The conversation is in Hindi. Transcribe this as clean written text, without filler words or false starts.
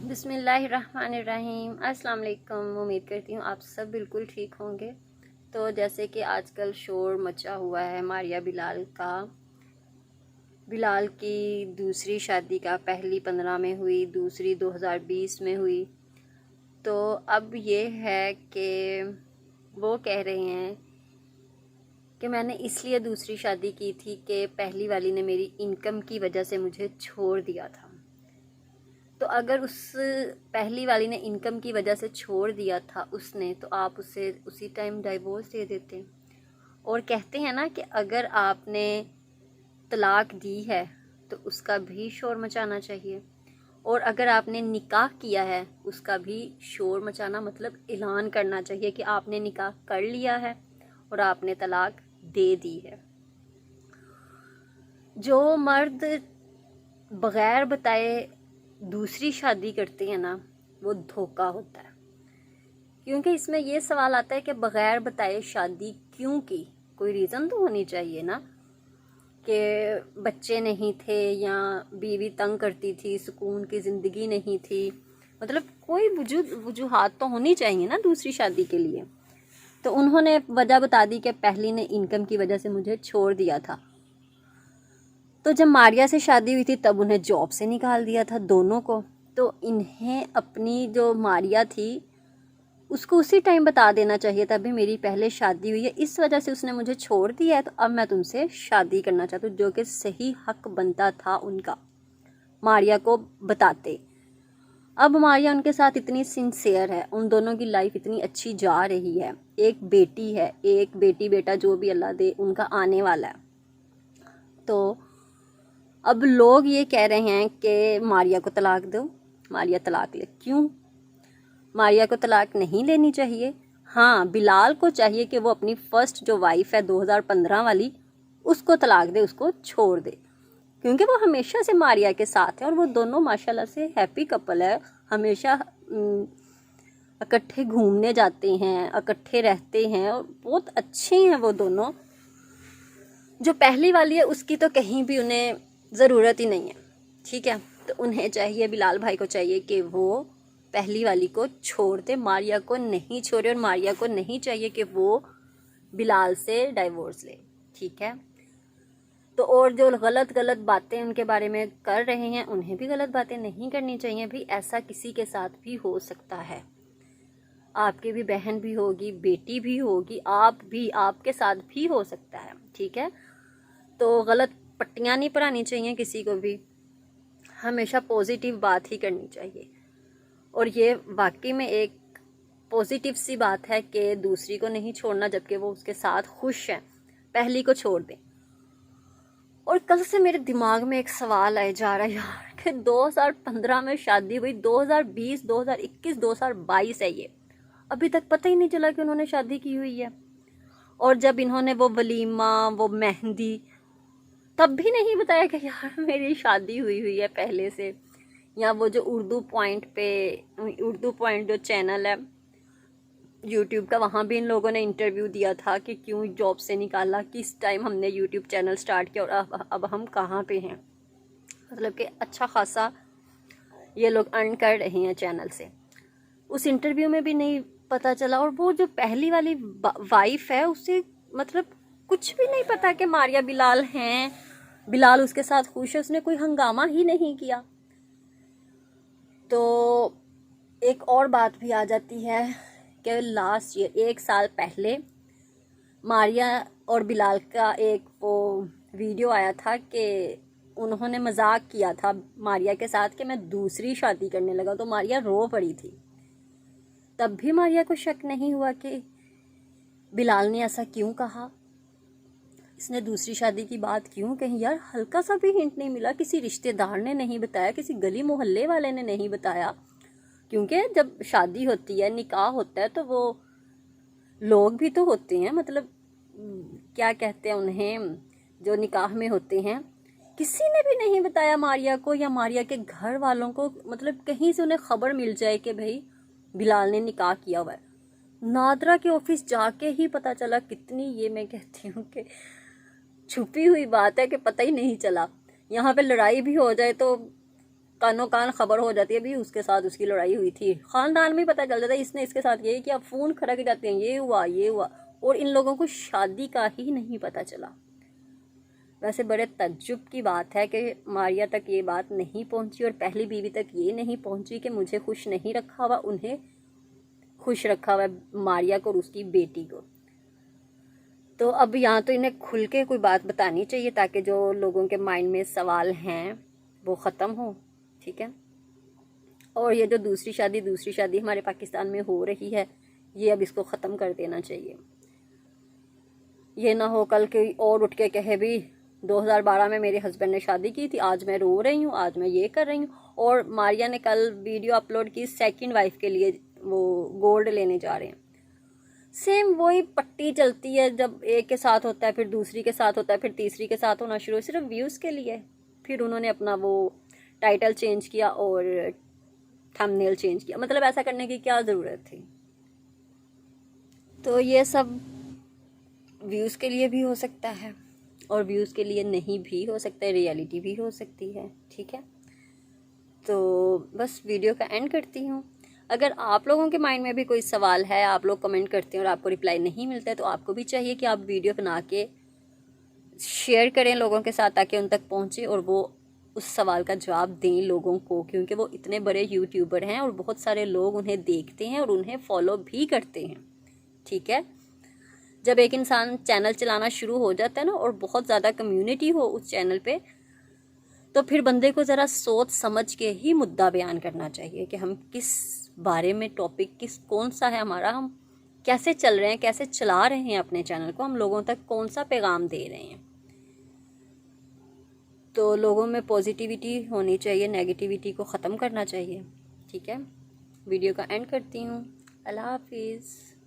बिस्मिल्लाहिर्रहमानिर्रहीम। अस्सलाम वालेकुम। उम्मीद करती हूँ आप सब बिल्कुल ठीक होंगे। तो जैसे कि आजकल शोर मचा हुआ है मारिया बिलाल का, बिलाल की दूसरी शादी का, पहली 15 में हुई, दूसरी 2020 में हुई। तो अब ये है कि वो कह रहे हैं कि मैंने इसलिए दूसरी शादी की थी कि पहली वाली ने मेरी इनकम की वजह से मुझे छोड़ दिया था। तो अगर उस पहली वाली ने इनकम की वजह से छोड़ दिया था उसने, तो आप उसे उसी टाइम डाइवोर्स दे देते। और कहते हैं ना कि अगर आपने तलाक दी है तो उसका भी शोर मचाना चाहिए, और अगर आपने निकाह किया है उसका भी शोर मचाना, मतलब ऐलान करना चाहिए कि आपने निकाह कर लिया है और आपने तलाक दे दी है। जो मर्द बग़ैर बताए दूसरी शादी करते हैं ना, वो धोखा होता है। क्योंकि इसमें ये सवाल आता है कि बग़ैर बताए शादी क्यों की? कोई रीज़न तो होनी चाहिए ना, कि बच्चे नहीं थे या बीवी तंग करती थी, सुकून की ज़िंदगी नहीं थी, मतलब कोई वजूहात तो होनी चाहिए ना दूसरी शादी के लिए। तो उन्होंने वजह बता दी कि पहली ने इनकम की वजह से मुझे छोड़ दिया था। तो जब मारिया से शादी हुई थी तब उन्हें जॉब से निकाल दिया था दोनों को। तो इन्हें अपनी जो मारिया थी उसको उसी टाइम बता देना चाहिए था, अभी मेरी पहले शादी हुई है, इस वजह से उसने मुझे छोड़ दिया है, तो अब मैं तुमसे शादी करना चाहती हूँ, जो कि सही हक बनता था उनका मारिया को बताते। अब मारिया उनके साथ इतनी सिंसियर है, उन दोनों की लाइफ इतनी अच्छी जा रही है, एक बेटी है, एक बेटी बेटा जो भी अल्लाह दे उनका आने वाला है। तो अब लोग ये कह रहे हैं कि मारिया को तलाक दो, मारिया तलाक ले। क्यों? मारिया को तलाक नहीं लेनी चाहिए। हाँ, बिलाल को चाहिए कि वो अपनी फर्स्ट जो वाइफ है 2015 वाली, उसको तलाक दे, उसको छोड़ दे, क्योंकि वो हमेशा से मारिया के साथ है और वो दोनों माशाल्लाह से हैप्पी कपल है। हमेशा इकट्ठे घूमने जाते हैं, इकट्ठे रहते हैं और बहुत अच्छे हैं वो दोनों। जो पहली वाली है उसकी तो कहीं भी उन्हें ज़रूरत ही नहीं है, ठीक है। तो उन्हें चाहिए, बिलाल भाई को चाहिए कि वो पहली वाली को छोड़ दे, मारिया को नहीं छोड़े, और मारिया को नहीं चाहिए कि वो बिलाल से डाइवोर्स ले, ठीक है। तो और जो गलत गलत बातें उनके बारे में कर रहे हैं उन्हें भी गलत बातें नहीं करनी चाहिए भी। ऐसा किसी के साथ भी हो सकता है, आपकी भी बहन भी होगी, बेटी भी होगी, आप भी, आपके साथ भी हो सकता है, ठीक है। तो गलत पट्टियाँ नहीं पढ़ानी चाहिए किसी को भी, हमेशा पॉजिटिव बात ही करनी चाहिए। और ये वाकई में एक पॉजिटिव सी बात है कि दूसरी को नहीं छोड़ना जबकि वो उसके साथ खुश है, पहली को छोड़ दें। और कल से मेरे दिमाग में एक सवाल आए जा रहा है यार कि 2015 में शादी हुई, 2020, 2021, 2022 है ये, अभी तक पता ही नहीं चला कि उन्होंने शादी की हुई है। और जब इन्होंने वो वलीमा, वो मेहंदी, तब भी नहीं बताया कि यार मेरी शादी हुई है पहले से। या वो जो उर्दू पॉइंट जो चैनल है यूट्यूब का, वहाँ भी इन लोगों ने इंटरव्यू दिया था कि क्यों जॉब से निकाला, किस टाइम हमने यूट्यूब चैनल स्टार्ट किया और अब हम कहाँ पे हैं। मतलब कि अच्छा खासा ये लोग अर्न कर रहे हैं चैनल से। उस इंटरव्यू में भी नहीं पता चला। और वो जो पहली वाली वाइफ है उसे मतलब कुछ भी नहीं पता कि मारिया बिलाल हैं, बिलाल उसके साथ खुश है, उसने कोई हंगामा ही नहीं किया। तो एक और बात भी आ जाती है कि लास्ट ईयर, 1 साल पहले, मारिया और बिलाल का एक वो वीडियो आया था कि उन्होंने मजाक किया था मारिया के साथ कि मैं दूसरी शादी करने लगा, तो मारिया रो पड़ी थी। तब भी मारिया को शक नहीं हुआ कि बिलाल ने ऐसा क्यों कहा, इसने दूसरी शादी की बात क्यों कही। यार हल्का सा भी हिंट नहीं मिला, किसी रिश्तेदार ने नहीं बताया, किसी गली मोहल्ले वाले ने नहीं बताया। क्योंकि जब शादी होती है, निकाह होता है, तो वो लोग भी तो होते हैं, मतलब क्या कहते हैं उन्हें, जो निकाह में होते हैं। किसी ने भी नहीं बताया मारिया को या मारिया के घर वालों को, मतलब कहीं से उन्हें खबर मिल जाए कि भाई बिलाल ने निकाह किया हुआ है। नादरा के ऑफिस जाके ही पता चला। कितनी, ये मैं कहती हूँ कि छुपी हुई बात है कि पता ही नहीं चला। यहाँ पे लड़ाई भी हो जाए तो कानों कान खबर हो जाती है भी उसके साथ उसकी लड़ाई हुई थी, खानदान में पता चल जाता है इसने इसके साथ ये किया, फ़ोन खड़क जाते हैं ये हुआ ये हुआ, और इन लोगों को शादी का ही नहीं पता चला। वैसे बड़े तज्जुब की बात है कि मारिया तक ये बात नहीं पहुंची और पहली बीवी तक ये नहीं पहुंची कि मुझे खुश नहीं रखा हुआ, उन्हें खुश रखा हुआ, मारिया को और उसकी बेटी को। तो अब यहाँ तो इन्हें खुल के कोई बात बतानी चाहिए ताकि जो लोगों के माइंड में सवाल हैं वो ख़त्म हो, ठीक है। और ये जो दूसरी शादी हमारे पाकिस्तान में हो रही है, ये अब इसको ख़त्म कर देना चाहिए। ये ना हो कल कोई और उठ के कहे भी 2012 में मेरे हस्बैंड ने शादी की थी, आज मैं रो रही हूँ, आज मैं ये कर रही हूँ। और मारिया ने कल वीडियो अपलोड की सेकंड वाइफ के लिए, वो गोल्ड लेने जा रहे हैं। सेम वही पट्टी चलती है, जब एक के साथ होता है फिर दूसरी के साथ होता है फिर तीसरी के साथ होना शुरू, सिर्फ व्यूज़ के लिए। फिर उन्होंने अपना वो टाइटल चेंज किया और थंबनेल चेंज किया, मतलब ऐसा करने की क्या ज़रूरत थी। तो ये सब व्यूज़ के लिए भी हो सकता है और व्यूज़ के लिए नहीं भी हो सकता है, रियलिटी भी हो सकती है, ठीक है। तो बस वीडियो का एंड करती हूँ। अगर आप लोगों के माइंड में भी कोई सवाल है, आप लोग कमेंट करते हैं और आपको रिप्लाई नहीं मिलता है, तो आपको भी चाहिए कि आप वीडियो बना के शेयर करें लोगों के साथ ताकि उन तक पहुँचे और वो उस सवाल का जवाब दें लोगों को, क्योंकि वो इतने बड़े यूट्यूबर हैं और बहुत सारे लोग उन्हें देखते हैं और उन्हें फॉलो भी करते हैं, ठीक है। जब एक इंसान चैनल चलाना शुरू हो जाता है ना और बहुत ज़्यादा कम्युनिटी हो उस चैनल पे, तो फिर बंदे को ज़रा सोच समझ के ही मुद्दा बयान करना चाहिए कि हम किस बारे में, टॉपिक कौन सा है हमारा, हम कैसे चल रहे हैं, कैसे चला रहे हैं अपने चैनल को, हम लोगों तक कौन सा पैगाम दे रहे हैं। तो लोगों में पॉजिटिविटी होनी चाहिए, नेगेटिविटी को ख़त्म करना चाहिए, ठीक है। वीडियो का एंड करती हूँ। अल्लाह हाफिज़।